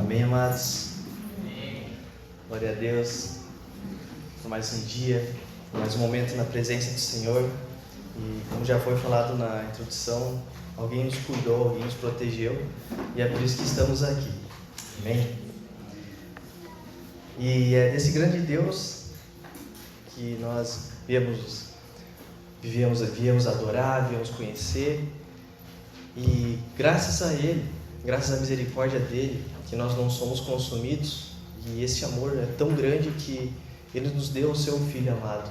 Amém, amados? Glória a Deus por mais um dia, por mais um momento na presença do Senhor. E como já foi falado na introdução, alguém nos cuidou, alguém nos protegeu, e é por isso que estamos aqui. Amém? E é desse grande Deus que nós viemos adorar, viemos conhecer, e graças a Ele, graças à misericórdia dEle, que nós não somos consumidos, e esse amor é tão grande que Ele nos deu o Seu Filho amado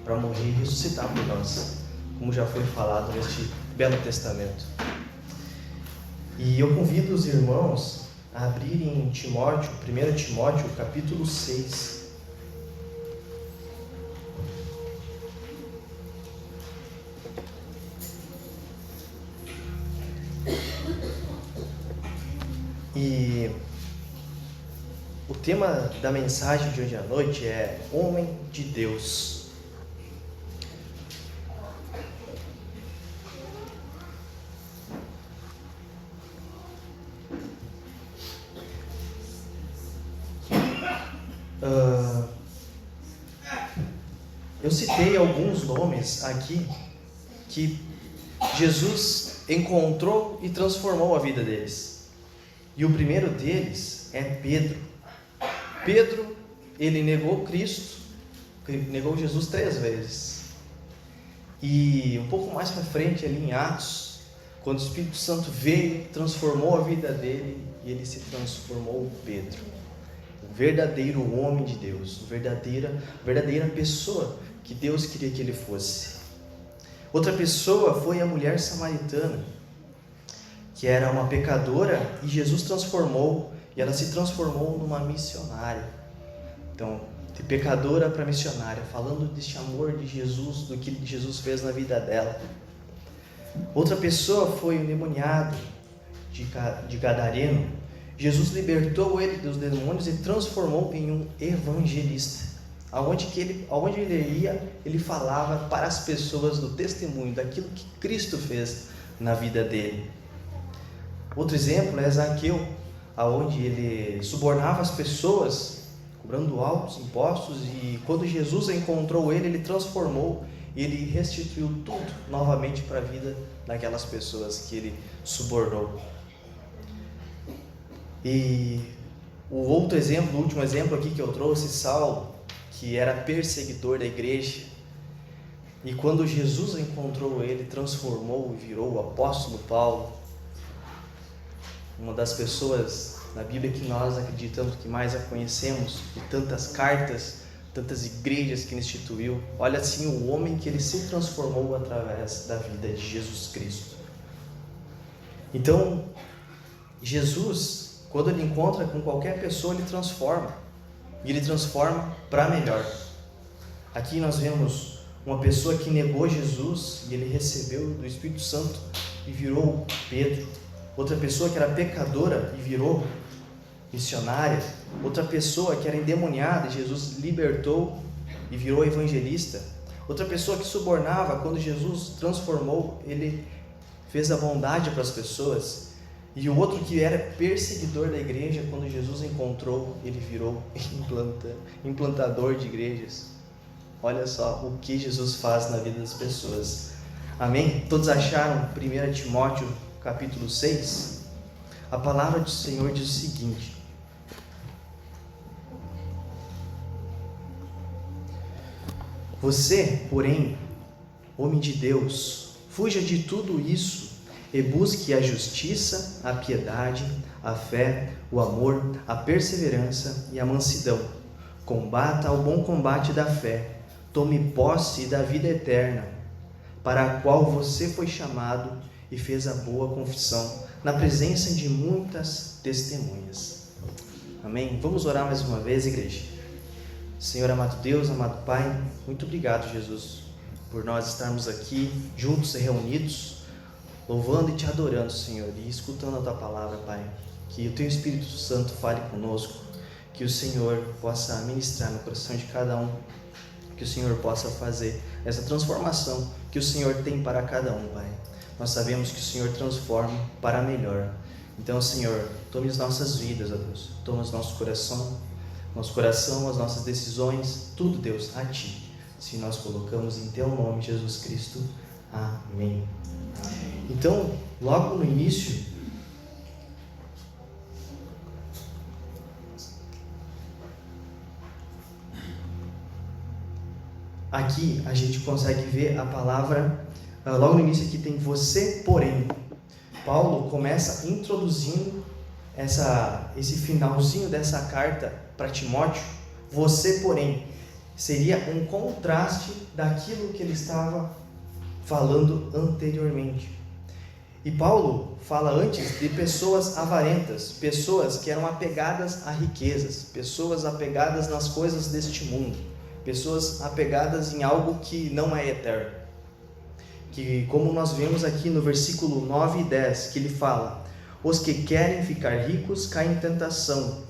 para morrer e ressuscitar por nós, como já foi falado neste belo testamento. E eu convido os irmãos a abrirem em Timóteo, 1 Timóteo, capítulo 6. E o tema da mensagem de hoje à noite é Homem de Deus. Eu citei alguns nomes aqui que Jesus encontrou e transformou a vida deles. E o primeiro deles é Pedro. Pedro, ele negou Cristo, negou Jesus 3 vezes. E um pouco mais para frente, ali em Atos, quando o Espírito Santo veio, transformou a vida dele, e ele se transformou em Pedro, o verdadeiro homem de Deus, a verdadeira pessoa que Deus queria que ele fosse. Outra pessoa foi a mulher samaritana, que era uma pecadora, e Jesus transformou, e ela se transformou numa missionária. Então, de pecadora para missionária, falando deste amor de Jesus, do que Jesus fez na vida dela. Outra pessoa foi o endemoniado de Gadareno. Jesus libertou ele dos demônios e transformou em um evangelista. Aonde ele ia, ele falava para as pessoas do testemunho, daquilo que Cristo fez na vida dele. Outro exemplo é Zaqueu, aonde ele subornava as pessoas, cobrando altos impostos, e quando Jesus encontrou ele, ele transformou, e ele restituiu tudo novamente para a vida daquelas pessoas que ele subornou. E o último exemplo aqui que eu trouxe, Saulo, que era perseguidor da igreja, e quando Jesus encontrou ele, transformou e virou o apóstolo Paulo, uma das pessoas na Bíblia que nós acreditamos que mais a conhecemos, de tantas cartas, tantas igrejas que ele instituiu. Olha assim o homem que ele se transformou através da vida de Jesus Cristo. Então, Jesus, quando ele encontra com qualquer pessoa, ele transforma. E ele transforma para melhor. Aqui nós vemos uma pessoa que negou Jesus e ele recebeu do Espírito Santo e virou Pedro. Outra pessoa que era pecadora e virou missionária. Outra pessoa que era endemoniada e Jesus libertou e virou evangelista. Outra pessoa que subornava, quando Jesus transformou, ele fez a bondade para as pessoas. E o outro que era perseguidor da igreja, quando Jesus encontrou, ele virou implantador de igrejas. Olha só o que Jesus faz na vida das pessoas. Amém? Todos acharam 1 Timóteo capítulo 6? A palavra do Senhor diz o seguinte: você, porém, homem de Deus, fuja de tudo isso e busque a justiça, a piedade, a fé, o amor, a perseverança e a mansidão. Combata o bom combate da fé, tome posse da vida eterna, para a qual você foi chamado e fez a boa confissão, na presença de muitas testemunhas. Amém? Vamos orar mais uma vez, igreja. Senhor amado Deus, amado Pai, muito obrigado, Jesus, por nós estarmos aqui juntos e reunidos, louvando e te adorando, Senhor, e escutando a tua palavra, Pai. Que o teu Espírito Santo fale conosco, que o Senhor possa ministrar no coração de cada um, que o Senhor possa fazer essa transformação que o Senhor tem para cada um, Pai. Nós sabemos que o Senhor transforma para melhor. Então, Senhor, tome as nossas vidas, ó Deus, toma o nosso coração, as nossas decisões, tudo, Deus, a Ti, se nós colocamos em Teu nome, Jesus Cristo. Amém. Então, logo no início, aqui a gente consegue ver a palavra, logo no início aqui tem você, porém. Paulo começa introduzindo esse finalzinho dessa carta para Timóteo. Você, porém, seria um contraste daquilo que ele estava falando anteriormente. E Paulo fala antes de pessoas avarentas, pessoas que eram apegadas a riquezas, pessoas apegadas nas coisas deste mundo, pessoas apegadas em algo que não é eterno. Que, como nós vemos aqui no versículo 9 e 10, que ele fala: os que querem ficar ricos caem em tentação,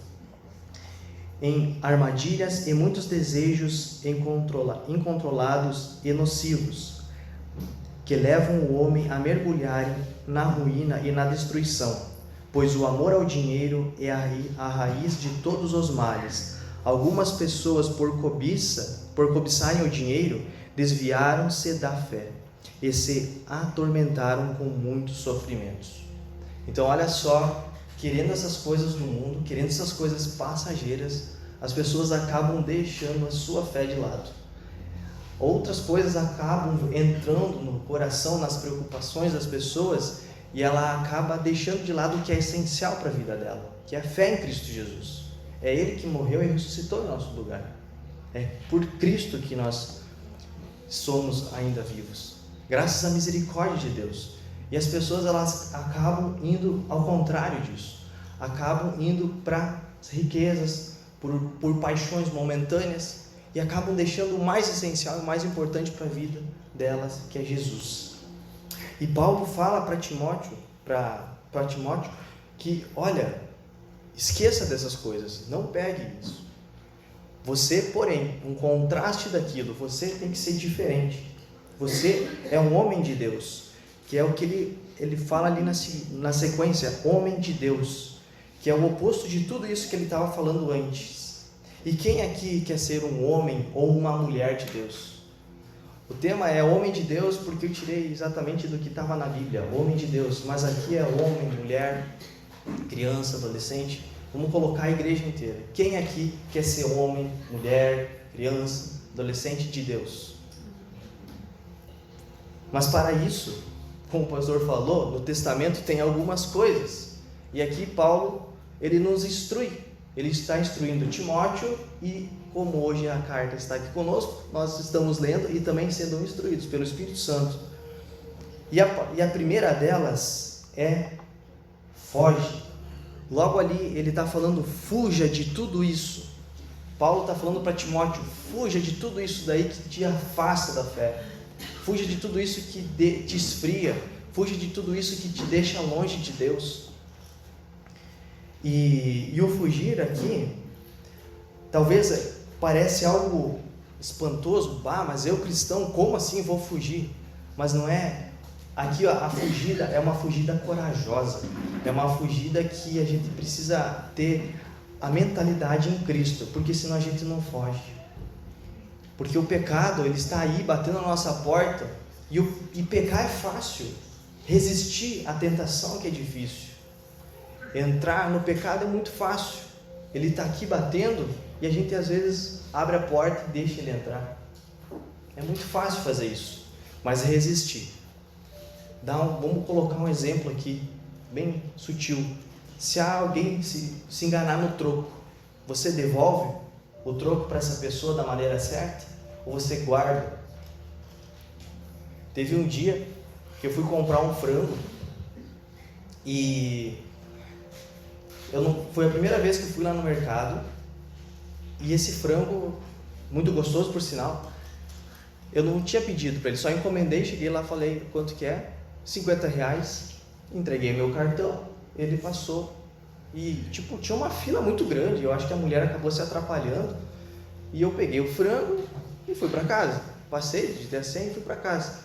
em armadilhas e muitos desejos incontrolados e nocivos, que levam o homem a mergulhar na ruína e na destruição, pois o amor ao dinheiro é a raiz de todos os males. Algumas pessoas, por cobiçarem o dinheiro, desviaram-se da fé e se atormentaram com muitos sofrimentos. Então, olha só, querendo essas coisas no mundo, querendo essas coisas passageiras, as pessoas acabam deixando a sua fé de lado. Outras coisas acabam entrando no coração, nas preocupações das pessoas, e ela acaba deixando de lado o que é essencial para a vida dela, que é a fé em Cristo Jesus. É Ele que morreu e ressuscitou em nosso lugar. É por Cristo que nós somos ainda vivos, graças à misericórdia de Deus. E as pessoas, elas acabam indo ao contrário disso, acabam indo para riquezas, por paixões momentâneas, e acabam deixando o mais essencial e o mais importante para a vida delas, que é Jesus. E Paulo fala para Timóteo, que, olha, esqueça dessas coisas, não pegue isso. Você, porém, um contraste daquilo, você tem que ser diferente. Você é um homem de Deus, que é o que ele fala ali na sequência, homem de Deus, que é o oposto de tudo isso que ele estava falando antes. E quem aqui quer ser um homem ou uma mulher de Deus? O tema é homem de Deus porque eu tirei exatamente do que estava na Bíblia, homem de Deus, mas aqui é homem, mulher, criança, adolescente. Vamos colocar a igreja inteira. Quem aqui quer ser homem, mulher, criança, adolescente de Deus? Mas para isso, como o pastor falou, no Testamento tem algumas coisas. E aqui Paulo, ele nos instrui. Ele está instruindo Timóteo e, como hoje a carta está aqui conosco, nós estamos lendo e também sendo instruídos pelo Espírito Santo. E a primeira delas é foge. Logo ali ele está falando, fuja de tudo isso. Paulo está falando para Timóteo, fuja de tudo isso daí que te afasta da fé. Fuja de tudo isso que te esfria. Fuja de tudo isso que te deixa longe de Deus. E o fugir aqui, talvez parece algo espantoso. Mas eu cristão, como assim vou fugir? Mas não é. Aqui a fugida é uma fugida corajosa. É uma fugida que a gente precisa ter a mentalidade em Cristo, porque senão a gente não foge. Porque o pecado, ele está aí batendo na nossa porta, e pecar é fácil, resistir à tentação que é difícil. Entrar no pecado é muito fácil, ele está aqui batendo e a gente às vezes abre a porta e deixa ele entrar. É muito fácil fazer isso, mas é resistir. Vamos colocar um exemplo aqui, bem sutil. Se alguém se enganar no troco, você devolve o troco para essa pessoa da maneira certa? Ou você guarda? Teve um dia que eu fui comprar um frango e foi a primeira vez que eu fui lá no mercado, e esse frango, muito gostoso por sinal, eu não tinha pedido para ele, só encomendei, cheguei lá, falei quanto que é, R$50, entreguei meu cartão, ele passou e tinha uma fila muito grande, eu acho que a mulher acabou se atrapalhando e eu peguei o frango e fui para casa, passei de ter a senha e fui para casa.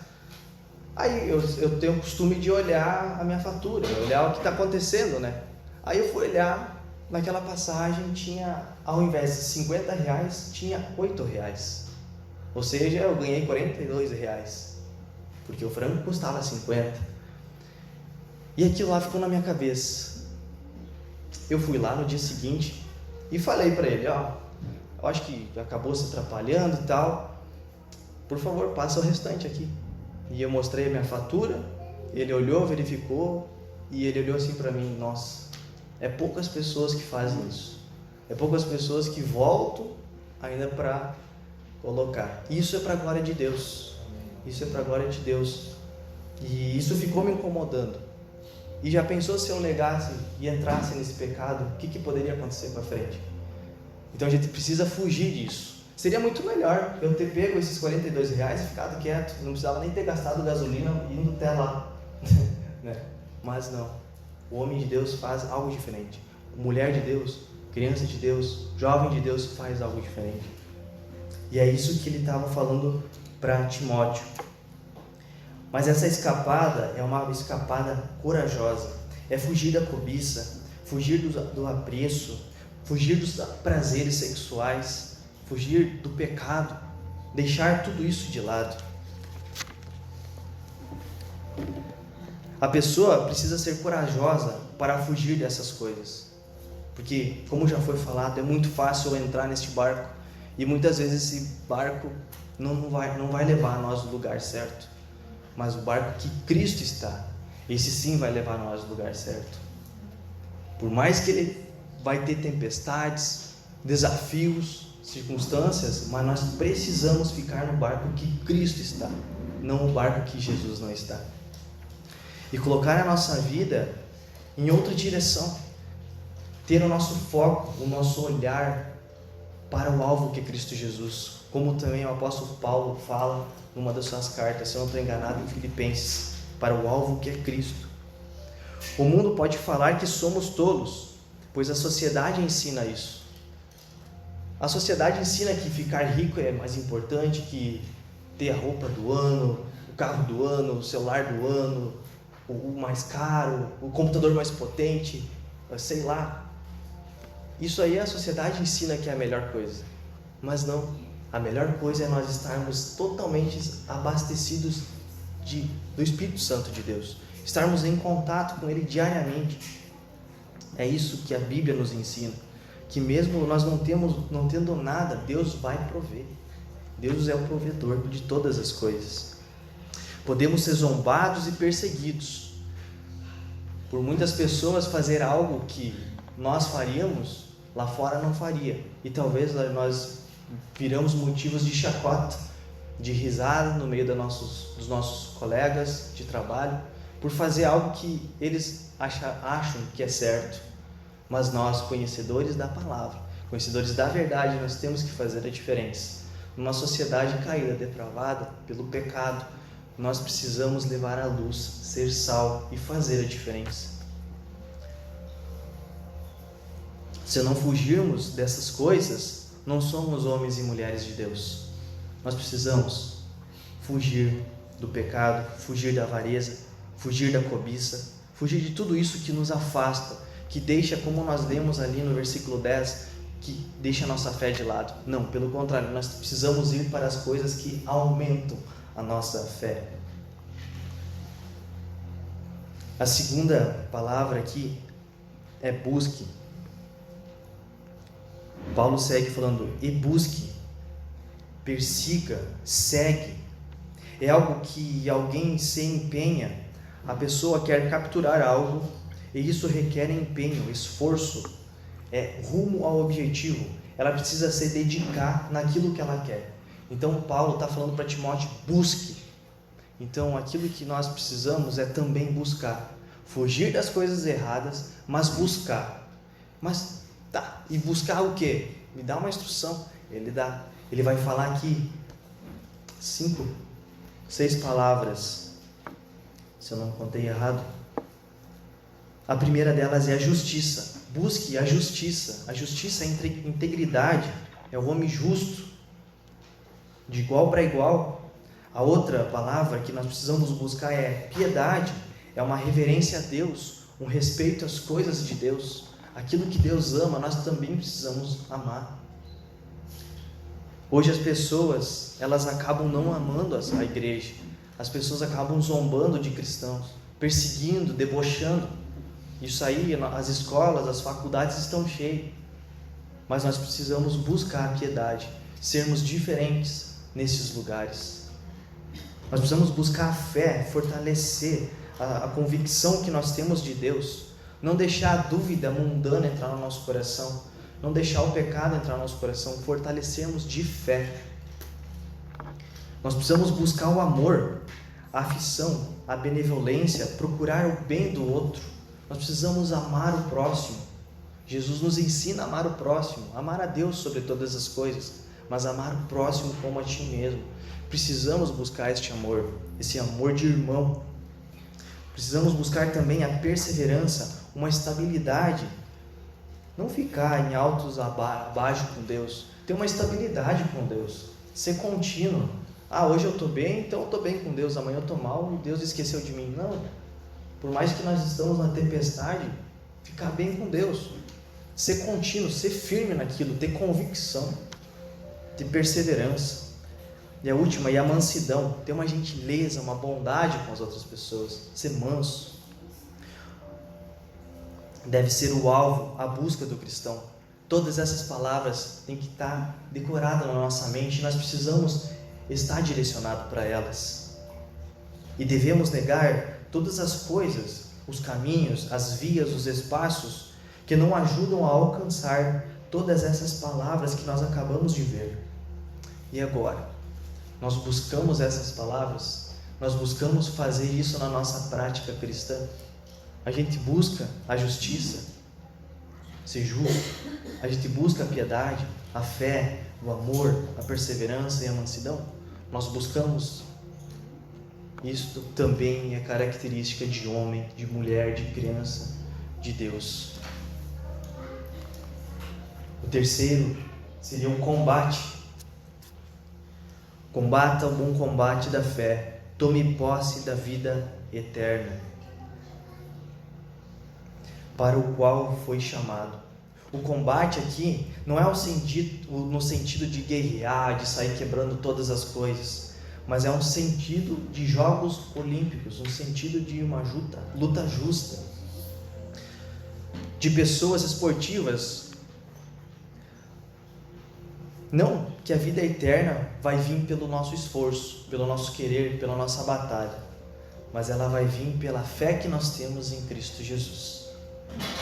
Aí eu tenho o costume de olhar a minha fatura, olhar o que está acontecendo, né? Aí eu fui olhar, naquela passagem tinha, ao invés de 50 reais, tinha 8 reais. Ou seja, eu ganhei 42 reais, porque o frango custava 50. E aquilo lá ficou na minha cabeça. Eu fui lá no dia seguinte e falei para ele, ó, eu acho que acabou se atrapalhando e tal, por favor, passa o restante aqui. E eu mostrei a minha fatura, ele olhou, verificou, e ele olhou assim para mim, nossa, é poucas pessoas que fazem isso, é poucas pessoas que voltam ainda para colocar. Isso é para a glória de Deus, isso é para a glória de Deus, e isso ficou me incomodando. E já pensou se eu negasse e entrasse nesse pecado, o que poderia acontecer para frente? Então a gente precisa fugir disso. Seria muito melhor eu ter pego esses 42 reais e ficado quieto, não precisava nem ter gastado gasolina indo até lá, né? Mas não, o homem de Deus faz algo diferente, mulher de Deus, criança de Deus, jovem de Deus faz algo diferente. E é isso que ele estava falando para Timóteo. Mas essa escapada é uma escapada corajosa, é fugir da cobiça, fugir do apreço, fugir dos prazeres sexuais, fugir do pecado, deixar tudo isso de lado. A pessoa precisa ser corajosa para fugir dessas coisas, porque, como já foi falado, é muito fácil entrar neste barco e muitas vezes esse barco não vai levar nós no lugar certo, mas o barco que Cristo está, esse sim vai levar nós no lugar certo. Por mais que ele vai ter tempestades, desafios, circunstâncias, mas nós precisamos ficar no barco que Cristo está, não o barco que Jesus não está. E colocar a nossa vida em outra direção, ter o nosso foco, o nosso olhar para o alvo que é Cristo Jesus, como também o apóstolo Paulo fala numa das suas cartas, se eu não estou enganado, em Filipenses, para o alvo que é Cristo. O mundo pode falar que somos tolos, pois a sociedade ensina isso. A sociedade ensina que ficar rico é mais importante que ter a roupa do ano, o carro do ano, o celular do ano, o mais caro, o computador mais potente, sei lá. Isso aí a sociedade ensina que é a melhor coisa, mas não. A melhor coisa é nós estarmos totalmente abastecidos do Espírito Santo de Deus, estarmos em contato com Ele diariamente. É isso que a Bíblia nos ensina, que mesmo nós não tendo nada, Deus vai prover. Deus é o provedor de todas as coisas. Podemos ser zombados e perseguidos por muitas pessoas, fazer algo que nós faríamos, lá fora não faria, e talvez nós viramos motivos de chacota, de risada no meio dos nossos colegas de trabalho, por fazer algo que eles acham que é certo. Mas nós, conhecedores da palavra, conhecedores da verdade, nós temos que fazer a diferença. Numa sociedade caída, depravada pelo pecado, nós precisamos levar a luz, ser sal e fazer a diferença. Se não fugirmos dessas coisas, não somos homens e mulheres de Deus. Nós precisamos fugir do pecado, fugir da avareza, fugir da cobiça, fugir de tudo isso que nos afasta, que deixa, como nós lemos ali no versículo 10, que deixa a nossa fé de lado. Não, pelo contrário, nós precisamos ir para as coisas que aumentam a nossa fé. A segunda palavra aqui é busque. Paulo segue falando, e busque, persiga, segue. É algo que alguém se empenha, a pessoa quer capturar algo, e isso requer empenho, esforço, rumo ao objetivo. Ela precisa se dedicar naquilo que ela quer. Então Paulo está falando para Timóteo, busque. Então aquilo que nós precisamos é também buscar, fugir das coisas erradas, mas buscar. Mas tá, e buscar o quê? Me dá uma instrução. Ele vai falar aqui 5, 6 palavras, se eu não contei errado. A primeira delas é a justiça. Busque a justiça. A justiça é integridade, é o homem justo, de igual para igual. A outra palavra que nós precisamos buscar é piedade, é uma reverência a Deus, um respeito às coisas de Deus. Aquilo que Deus ama, nós também precisamos amar. Hoje as pessoas, elas acabam não amando a igreja. As pessoas acabam zombando de cristãos, perseguindo, debochando. Isso aí, as escolas, as faculdades estão cheias. Mas nós precisamos buscar a piedade, sermos diferentes nesses lugares. Nós precisamos buscar a fé, fortalecer a convicção que nós temos de Deus. Não deixar a dúvida mundana entrar no nosso coração. Não deixar o pecado entrar no nosso coração. Fortalecermos de fé. Nós precisamos buscar o amor, a afeição, a benevolência, procurar o bem do outro. Nós precisamos amar o próximo. Jesus nos ensina a amar o próximo, amar a Deus sobre todas as coisas, mas amar o próximo como a ti mesmo. Precisamos buscar este amor, esse amor de irmão. Precisamos buscar também a perseverança, uma estabilidade. Não ficar em altos abaixo com Deus. Ter uma estabilidade com Deus. Ser contínuo. Hoje eu estou bem, então eu estou bem com Deus. Amanhã eu estou mal e Deus esqueceu de mim. Não. Por mais que nós estamos na tempestade, ficar bem com Deus. Ser contínuo, ser firme naquilo. Ter convicção. Ter perseverança. E a última, a mansidão. Ter uma gentileza, uma bondade com as outras pessoas. Ser manso. Deve ser o alvo, a busca do cristão. Todas essas palavras têm que estar decoradas na nossa mente. Nós precisamos estar direcionados para elas. E devemos negar todas as coisas, os caminhos, as vias, os espaços que não ajudam a alcançar todas essas palavras que nós acabamos de ver. E agora? Nós buscamos essas palavras? Nós buscamos fazer isso na nossa prática cristã? A gente busca a justiça, ser justo. A gente busca a piedade, a fé, o amor, a perseverança e a mansidão. Nós buscamos. Isto também é característica de homem, de mulher, de criança, de Deus. O terceiro seria um combate. Combata o bom combate da fé. Tome posse da vida eterna, para o qual foi chamado. O combate aqui não é no sentido de guerrear, de sair quebrando todas as coisas, mas é um sentido de jogos olímpicos, um sentido de uma luta justa, de pessoas esportivas. Não que a vida eterna vai vir pelo nosso esforço, pelo nosso querer, pela nossa batalha, mas ela vai vir pela fé que nós temos em Cristo Jesus.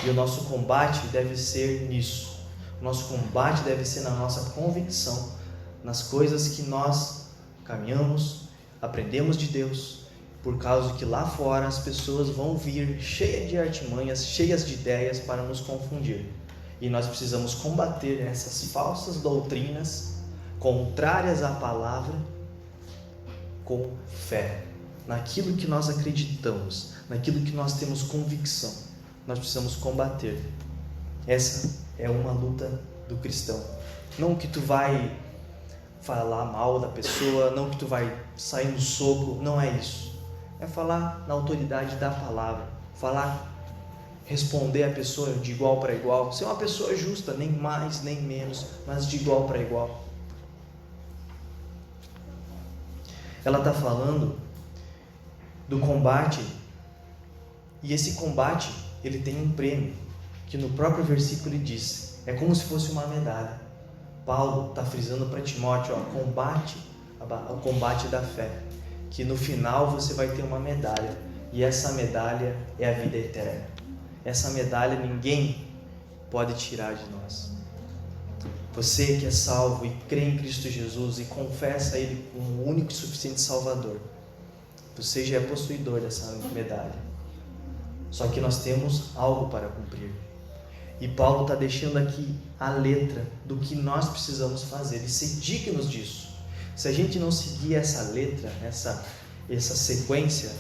E o nosso combate deve ser nisso. O nosso combate deve ser na nossa convicção, nas coisas que nós caminhamos, aprendemos de Deus, por causa que lá fora as pessoas vão vir cheias de artimanhas, cheias de ideias para nos confundir. E nós precisamos combater essas falsas doutrinas contrárias à palavra com fé, naquilo que nós acreditamos, naquilo que nós temos convicção. Nós precisamos combater. Essa é uma luta do cristão. Não que tu vai falar mal da pessoa, não que tu vai sair no soco, não é isso. É falar na autoridade da palavra, responder a pessoa de igual para igual, ser uma pessoa justa, nem mais nem menos, mas de igual para igual. Ela está falando do combate, e esse combate ele tem um prêmio, que no próprio versículo ele diz, é como se fosse uma medalha. Paulo está frisando para Timóteo, o combate da fé, que no final você vai ter uma medalha, e essa medalha é a vida eterna. Essa medalha ninguém pode tirar de nós. Você que é salvo e crê em Cristo Jesus e confessa Ele como o único e suficiente Salvador, você já é possuidor dessa medalha. Só que nós temos algo para cumprir. E Paulo está deixando aqui a letra do que nós precisamos fazer e ser dignos disso. Se a gente não seguir essa letra, essa sequência,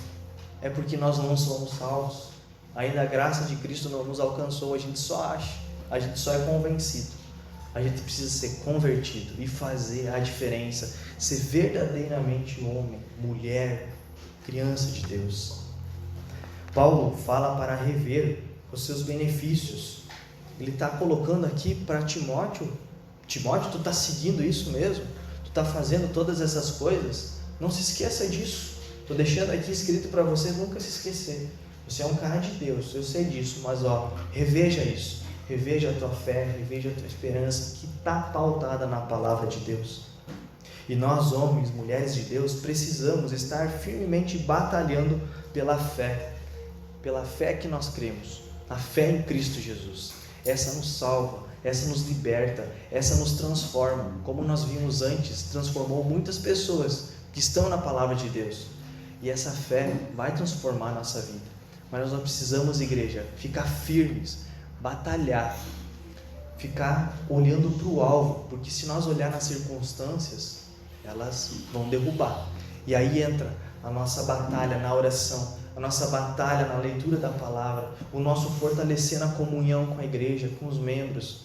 é porque nós não somos salvos. Ainda a graça de Cristo não nos alcançou, a gente só acha, a gente só é convencido. A gente precisa ser convertido e fazer a diferença, ser verdadeiramente homem, mulher, criança de Deus. Paulo fala para rever os seus benefícios. Ele está colocando aqui para Timóteo: Timóteo, tu está seguindo isso mesmo? Tu está fazendo todas essas coisas? Não se esqueça disso. Estou deixando aqui escrito para você nunca se esquecer. Você é um cara de Deus, eu sei disso, mas reveja isso. Reveja a tua fé, reveja a tua esperança, que está pautada na palavra de Deus. E nós, homens, mulheres de Deus, precisamos estar firmemente batalhando pela fé que nós cremos, a fé em Cristo Jesus. Essa nos salva, essa nos liberta, essa nos transforma. Como nós vimos antes, transformou muitas pessoas que estão na palavra de Deus. E essa fé vai transformar a nossa vida. Mas nós precisamos, igreja, ficar firmes, batalhar, ficar olhando para o alvo, porque se nós olhar nas circunstâncias, elas vão derrubar. E aí entra a nossa batalha na oração, a nossa batalha na leitura da palavra, o nosso fortalecer na comunhão com a igreja, com os membros,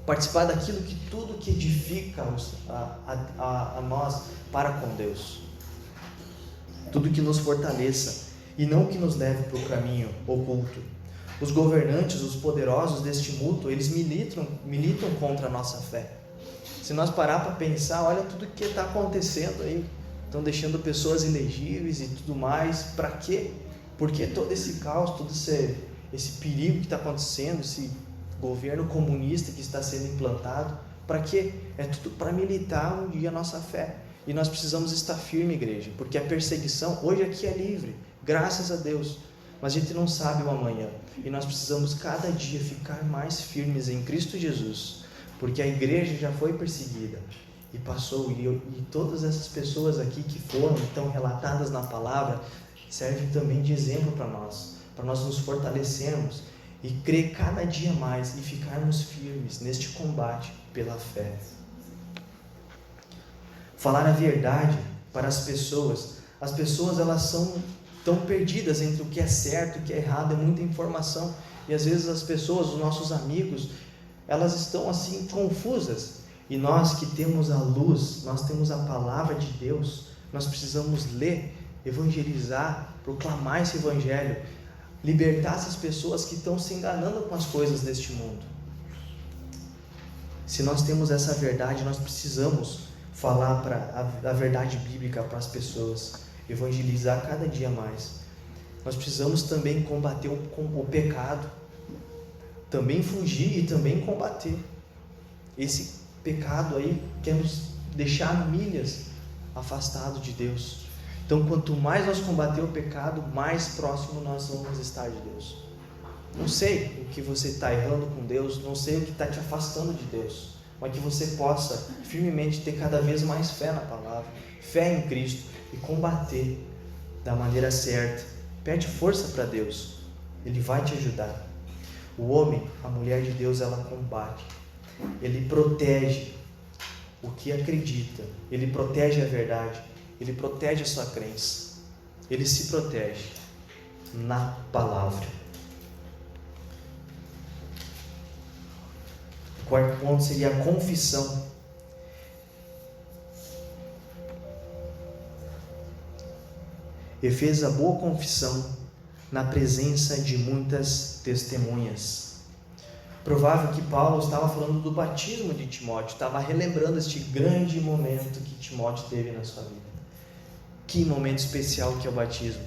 participar daquilo que tudo que edifica a nós para com Deus, tudo que nos fortaleça e não que nos leve para o caminho oculto. Os governantes, os poderosos deste mundo, eles militam contra a nossa fé. Se nós parar para pensar, olha tudo que está acontecendo aí, estão deixando pessoas ilegíveis e tudo mais. Para quê? Por que todo esse caos, todo esse perigo que está acontecendo, esse governo comunista que está sendo implantado? Para quê? É tudo para militar um dia a nossa fé. E nós precisamos estar firme, igreja, porque a perseguição hoje aqui é livre, graças a Deus, mas a gente não sabe o amanhã, e nós precisamos cada dia ficar mais firmes em Cristo Jesus, porque a igreja já foi perseguida e passou, e todas essas pessoas aqui que foram então relatadas na palavra servem também de exemplo para nós nos fortalecermos e crer cada dia mais e ficarmos firmes neste combate pela fé. Falar a verdade para as pessoas elas são tão perdidas entre o que é certo e o que é errado, é muita informação, e às vezes as pessoas, os nossos amigos, elas estão assim confusas, e nós que temos a luz, nós temos a palavra de Deus, nós precisamos ler, evangelizar, proclamar esse evangelho, libertar essas pessoas que estão se enganando com as coisas deste mundo. Se nós temos essa verdade, nós precisamos falar a verdade bíblica para as pessoas, evangelizar cada dia mais. Nós precisamos também combater o pecado, também fugir e também combater. Esse pecado aí quer nos deixar milhas afastado de Deus. Então, quanto mais nós combater o pecado, mais próximo nós vamos estar de Deus. Não sei o que você está errando com Deus, não sei o que está te afastando de Deus, mas que você possa firmemente ter cada vez mais fé na palavra, fé em Cristo e combater da maneira certa. Pede força para Deus, Ele vai te ajudar. O homem, a mulher de Deus, ela combate, ele protege o que acredita, ele protege a verdade, ele protege a sua crença, ele se protege na palavra. O quarto ponto seria a confissão. E fez a boa confissão na presença de muitas testemunhas. Provável que Paulo estava falando do batismo de Timóteo, estava relembrando este grande momento que Timóteo teve na sua vida. Que momento especial que é o batismo,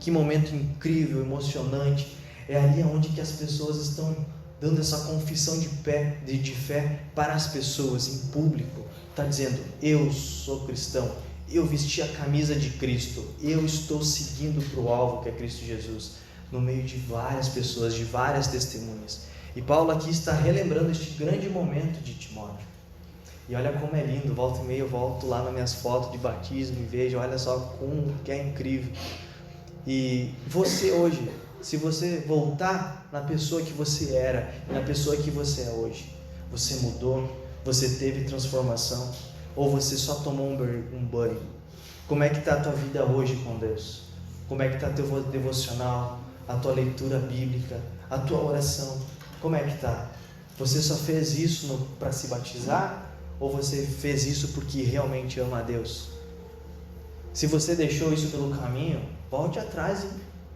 que momento incrível, emocionante. É ali onde que as pessoas estão dando essa confissão de fé para as pessoas em público. Está dizendo, eu sou cristão, eu vesti a camisa de Cristo, eu estou seguindo para o alvo que é Cristo Jesus, no meio de várias pessoas, de várias testemunhas. E Paulo aqui está relembrando este grande momento de Timóteo. E olha como é lindo, volta e meia eu volto lá nas minhas fotos de batismo e vejo, olha só como que é incrível. E você hoje, se você voltar na pessoa que você era, na pessoa que você é hoje, você mudou, você teve transformação, ou você só tomou um banho? Como é que está a tua vida hoje com Deus? Como é que está teu devocional, a tua leitura bíblica, a tua oração? Como é que está? Você só fez isso para se batizar? Ou você fez isso porque realmente ama a Deus? Se você deixou isso pelo caminho, volte atrás e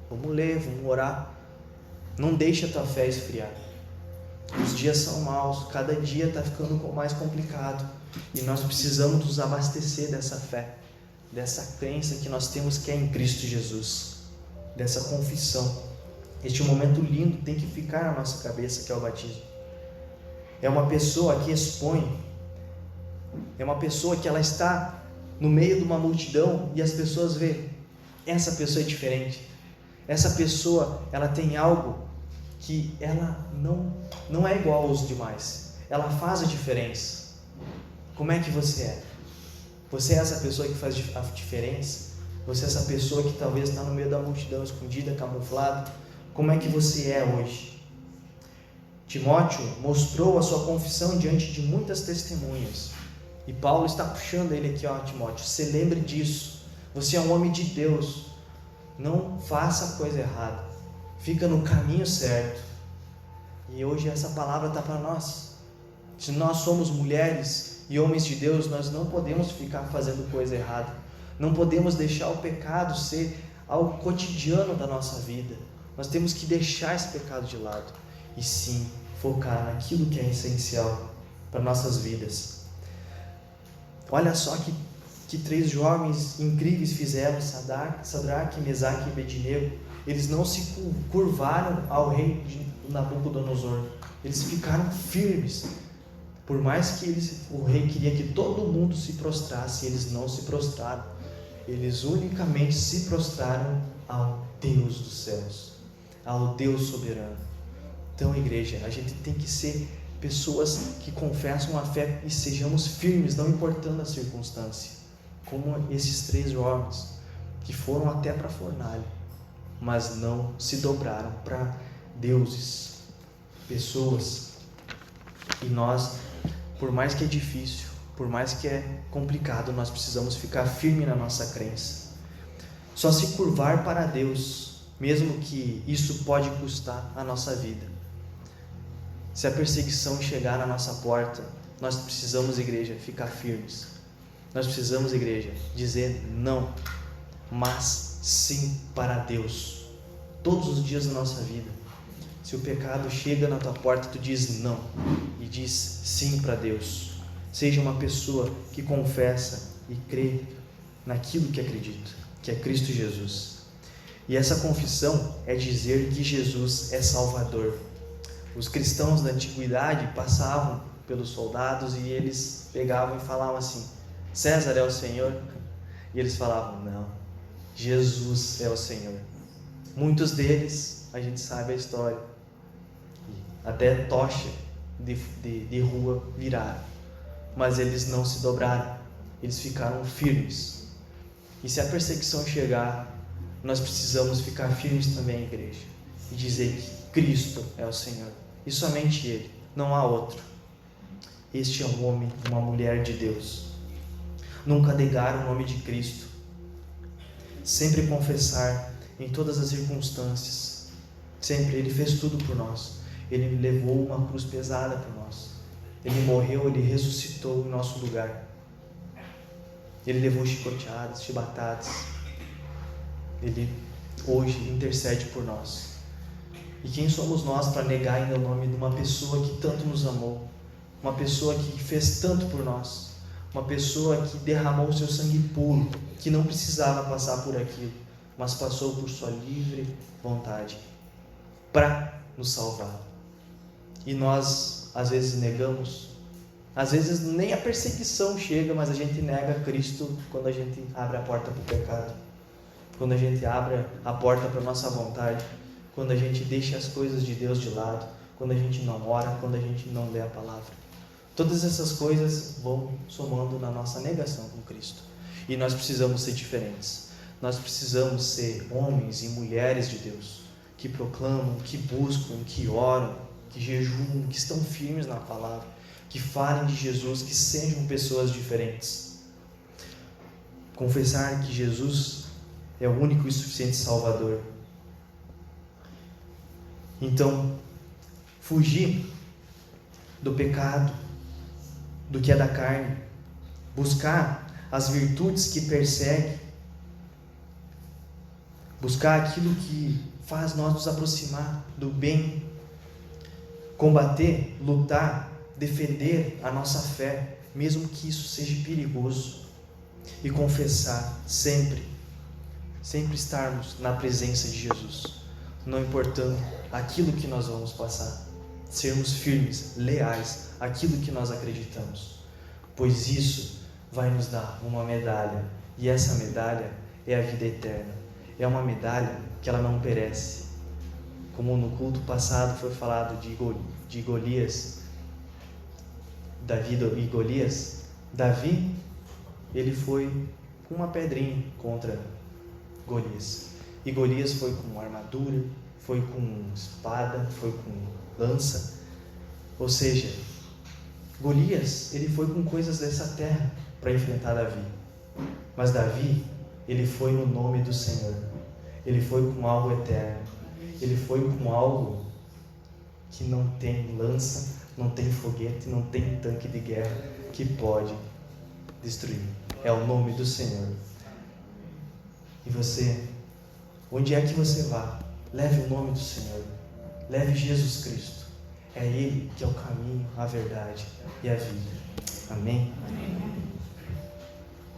vamos ler, vamos orar. Não deixe a tua fé esfriar. Os dias são maus, cada dia está ficando mais complicado. E nós precisamos nos abastecer dessa fé, dessa crença que nós temos que é em Cristo Jesus, dessa confissão. Este momento lindo tem que ficar na nossa cabeça, que é o batismo. É uma pessoa que expõe, é uma pessoa que ela está no meio de uma multidão e as pessoas veem, essa pessoa é diferente, essa pessoa ela tem algo que ela não é igual aos demais, ela faz a diferença. Como é que você é? Você é essa pessoa que faz a diferença? Você é essa pessoa que talvez está no meio da multidão, escondida, camuflada? Como é que você é hoje? Timóteo mostrou a sua confissão diante de muitas testemunhas. E Paulo está puxando ele aqui, Timóteo, você lembre disso. Você é um homem de Deus. Não faça a coisa errada. Fica no caminho certo. E hoje essa palavra está para nós. Se nós somos mulheres e homens de Deus, nós não podemos ficar fazendo coisa errada. Não podemos deixar o pecado ser algo cotidiano da nossa vida. Nós temos que deixar esse pecado de lado e sim focar naquilo que é essencial para nossas vidas. Olha só que 3 jovens incríveis fizeram, Sadraque, Mesaque e Abednego. Eles não se curvaram ao rei de Nabucodonosor. Eles ficaram firmes. Por mais que o rei queria que todo mundo se prostrasse, eles não se prostraram. Eles unicamente se prostraram ao Deus dos céus, ao Deus soberano. Então, igreja, a gente tem que ser pessoas que confessam a fé e sejamos firmes, não importando a circunstância, como esses 3 jovens que foram até para a fornalha, mas não se dobraram para deuses, pessoas. E nós, por mais que é difícil, por mais que é complicado, nós precisamos ficar firme na nossa crença. Só se curvar para Deus, mesmo que isso pode custar a nossa vida. Se a perseguição chegar na nossa porta, nós precisamos, igreja, ficar firmes. Nós precisamos, igreja, dizer não, mas sim para Deus. Todos os dias da nossa vida. Se o pecado chega na tua porta, tu diz não e diz sim para Deus. Seja uma pessoa que confessa e crê naquilo que acredita, que é Cristo Jesus. E essa confissão é dizer que Jesus é Salvador. Os cristãos da antiguidade passavam pelos soldados e eles pegavam e falavam assim: César é o Senhor? E eles falavam: não, Jesus é o Senhor. Muitos deles, a gente sabe a história, até tocha de rua viraram, mas eles não se dobraram, eles ficaram firmes. E se a perseguição chegar, nós precisamos ficar firmes também, igreja, e dizer que Cristo é o Senhor, e somente Ele, não há outro. Este é um homem, uma mulher de Deus. Nunca negar o nome de Cristo, sempre confessar em todas as circunstâncias. Sempre, Ele fez tudo por nós. Ele levou uma cruz pesada por nós. Ele morreu, Ele ressuscitou em nosso lugar. Ele levou chicoteadas, chibatadas. Ele hoje intercede por nós. E quem somos nós para negar ainda o nome de uma pessoa que tanto nos amou, uma pessoa que fez tanto por nós, uma pessoa que derramou o seu sangue puro, que não precisava passar por aquilo, mas passou por sua livre vontade para nos salvar. E nós às vezes negamos, às vezes nem a perseguição chega, mas a gente nega Cristo quando a gente abre a porta para o pecado, quando a gente abre a porta para a nossa vontade, quando a gente deixa as coisas de Deus de lado, quando a gente não ora, quando a gente não lê a palavra. Todas essas coisas vão somando na nossa negação com Cristo. E nós precisamos ser diferentes. Nós precisamos ser homens e mulheres de Deus, que proclamam, que buscam, que oram, que jejuam, que estão firmes na palavra, que falem de Jesus, que sejam pessoas diferentes. Confessar que Jesus é o único e suficiente Salvador. Então, fugir do pecado, do que é da carne, buscar as virtudes que perseguem, buscar aquilo que faz nós nos aproximar do bem, combater, lutar, defender a nossa fé, mesmo que isso seja perigoso, e confessar sempre estarmos na presença de Jesus, não importando aquilo que nós vamos passar, sermos firmes, leais àquilo que nós acreditamos, pois isso vai nos dar uma medalha, e essa medalha é a vida eterna. É uma medalha que ela não perece. Como no culto passado foi falado de Golias, Davi e Golias. Davi, ele foi com uma pedrinha contra Golias. E Golias foi com armadura, foi com espada, foi com lança. Ou seja, Golias, ele foi com coisas dessa terra para enfrentar Davi. Mas Davi, ele foi no nome do Senhor. Ele foi com algo eterno. Ele foi com algo que não tem lança, não tem foguete, não tem tanque de guerra que pode destruir. É o nome do Senhor. E você, onde é que você vá, leve o nome do Senhor. Leve Jesus Cristo. É Ele que é o caminho, a verdade e a vida. Amém? Amém.